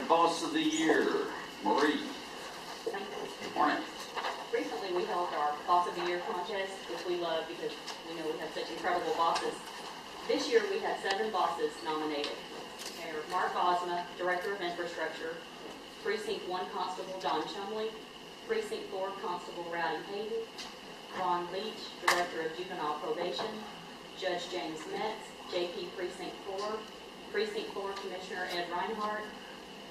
Boss of the Year, Marie. Thank you. Good morning. Recently we held our Boss of the Year contest, which we love because we know we have such incredible bosses. This year we had 7 bosses nominated. They are Mark Osma, Director of Infrastructure, Precinct 1 Constable Don Chumley, Precinct 4 Constable Rowdy Hayden, Ron Leach, Director of Juvenile Probation, Judge James Metz, JP Precinct 4, Precinct 4 Commissioner Ed Reinhardt,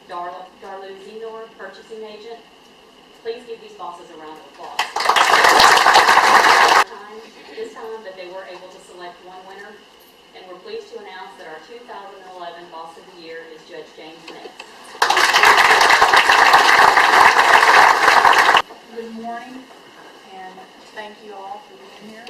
Darlou Zenor, Purchasing Agent. Please give these bosses a round of applause. This time that they were able to select one winner, and we're pleased to announce that our 2011 Boss of the Year is Judge James Metz. Good morning, and thank you all for being here.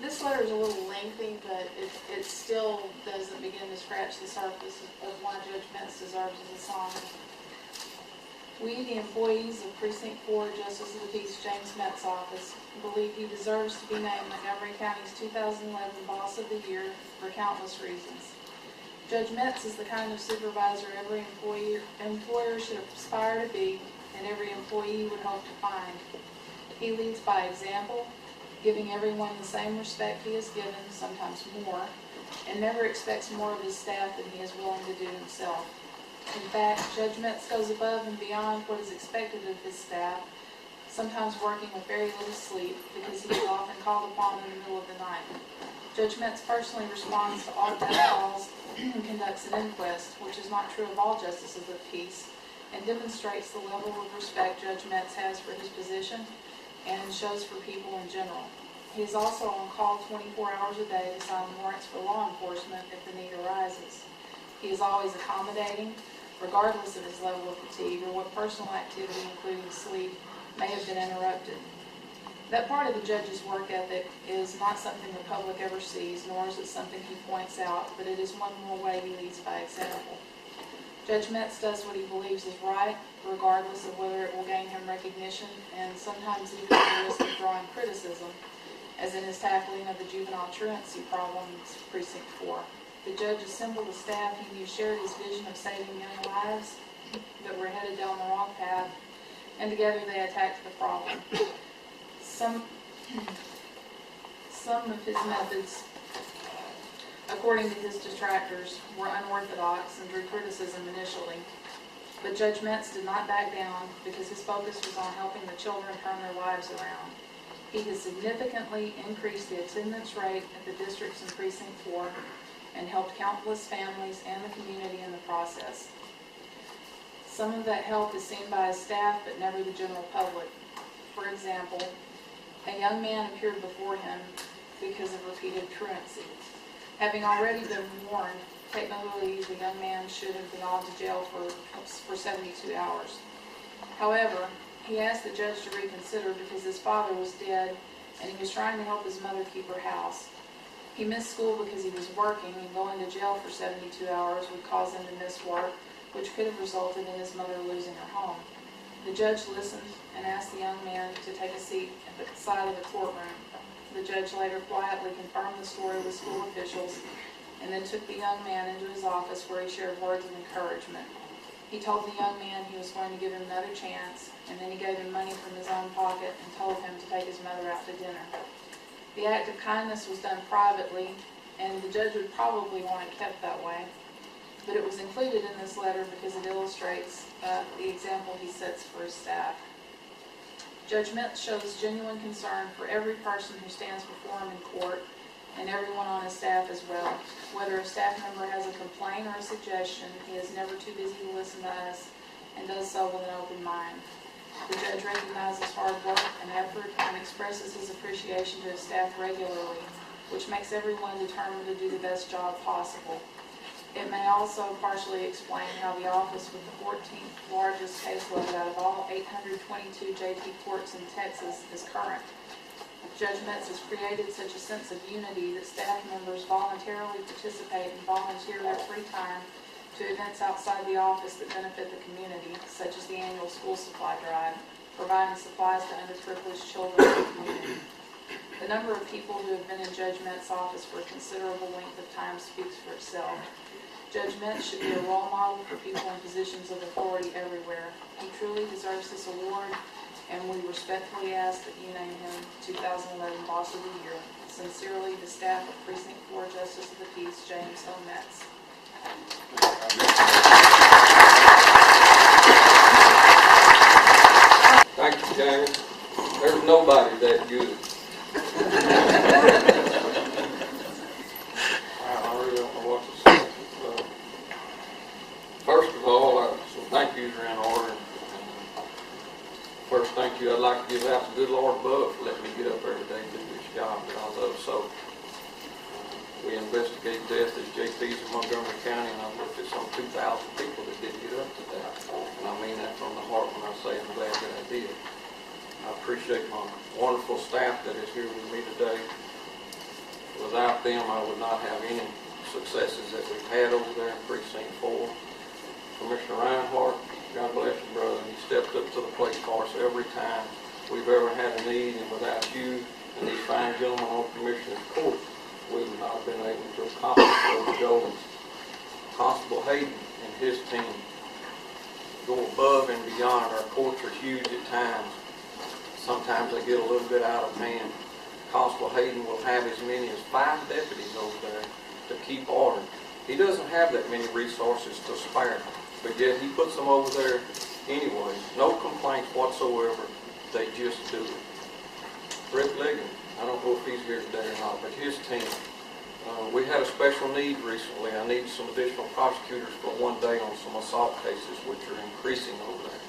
This letter is a little lengthy, but it still doesn't begin to scratch the surface of why Judge Metz deserves his assignment. We, the employees of Precinct 4 Justice of the Peace James Metz office, believe he deserves to be named Montgomery County's 2011 Boss of the Year for countless reasons. Judge Metz is the kind of supervisor every employer should aspire to be, and every employee would hope to find. He leads by example, giving everyone the same respect he is given, sometimes more, and never expects more of his staff than he is willing to do himself. In fact, Judge Metz goes above and beyond what is expected of his staff, sometimes working with very little sleep because he is often called upon in the middle of the night. Judge Metz personally responds to all death calls and conducts an inquest, which is not true of all justices of the peace, and demonstrates the level of respect Judge Metz has for his position and shows for people in general. He is also on call 24 hours a day to sign warrants for law enforcement if the need arises. He is always accommodating, regardless of his level of fatigue or what personal activity, including sleep, may have been interrupted. That part of the judge's work ethic is not something the public ever sees, nor is it something he points out, but it is one more way he leads by example. Judge Metz does what he believes is right, regardless of whether it will gain him recognition, and sometimes even at the risk of drawing criticism, as in his tackling of the juvenile truancy problem in Precinct 4. The judge assembled a staff he knew shared his vision of saving young lives that were headed down the wrong path, and together they attacked the problem. Some of his methods, according to his detractors, were unorthodox and drew criticism initially. But Judge Metz did not back down because his focus was on helping the children turn their lives around. He has significantly increased the attendance rate at the districts in Precinct 4 and helped countless families and the community in the process. Some of that help is seen by his staff, but never the general public. For example, a young man appeared before him because of repeated truancy. Having already been warned, technically the young man should have gone to jail for 72 hours. However, he asked the judge to reconsider because his father was dead and he was trying to help his mother keep her house. He missed school because he was working, and going to jail for 72 hours would cause him to miss work, which could have resulted in his mother losing her home. The judge listened and asked the young man to take a seat at the side of the courtroom. The judge later quietly confirmed the story with school officials and then took the young man into his office where he shared words of encouragement. He told the young man he was going to give him another chance, and then he gave him money from his own pocket and told him to take his mother out to dinner. The act of kindness was done privately, and the judge would probably want it kept that way, but it was included in this letter because it illustrates the example he sets for his staff. Judge Metz shows genuine concern for every person who stands before him in court, and everyone on his staff as well. Whether a staff member has a complaint or a suggestion, he is never too busy to listen to us and does so with an open mind. The judge recognizes hard work and effort and expresses his appreciation to his staff regularly, which makes everyone determined to do the best job possible. It may also partially explain how the office with the 14th largest caseload out of all 822 JT courts in Texas is current. Judge Metz has created such a sense of unity that staff members voluntarily participate and volunteer their free time to events outside the office that benefit the community, such as the annual school supply drive, providing supplies to underprivileged children in the community. The number of people who have been in Judge Metz's office for a considerable length of time speaks for itself. Judge Mintz should be a role model for people in positions of authority everywhere. He truly deserves this award, and we respectfully ask that you name him 2011 Boss of the Year. Sincerely, the staff of Precinct 4 Justice of the Peace, James O. Metz. Thank you, James. There's nobody that good. I really don't know what to say. First of all, some thank yous are in order. First thank you I'd like to give out to good Lord above for letting me get up every day and do this job that I love so. We investigate death as JPs in Montgomery County, and I've looked at some 2,000 people that didn't get up to that. And I mean that from the heart when I say I'm glad that I did. I appreciate my wonderful staff that is here with me today. Without them, I would not have any successes that we've had over there in Precinct 4. Commissioner Reinhardt, God bless you, brother. He stepped up to the plate for us every time we've ever had a need, and without you and these fine gentlemen on Commissioner's Court, we would not have been able to accomplish those goals. Constable Hayden and his team go above and beyond. Our courts are huge at times. Sometimes they get a little bit out of hand. Constable Hayden will have as many as 5 deputies over there to keep order. He doesn't have that many resources to spare, but yet he puts them over there anyway. No complaints whatsoever. They just do it. Rick Ligon, I don't know if he's here today or not, but his team, we had a special need recently. I need some additional prosecutors for one day on some assault cases, which are increasing over there.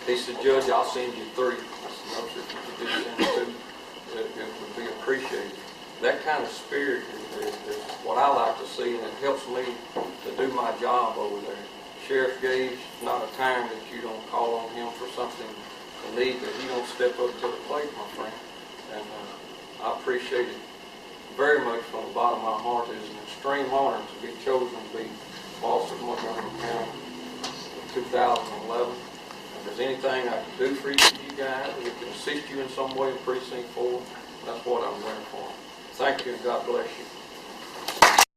He said, Judge, I'll send you 3. I said, no, sir, if you could do send 2, it would be appreciated. That kind of spirit is what I like to see, and it helps me to do my job over there. Sheriff Gage, not a time that you don't call on him for something in need, that he don't step up to the plate, my friend. And I appreciate it very much from the bottom of my heart. It is an extreme honor to be chosen to be boss of Montgomery County in 2011. If there's anything I can do for you guys, we can assist you in some way in Precinct 4, that's what I'm there for. Thank you, and God bless you.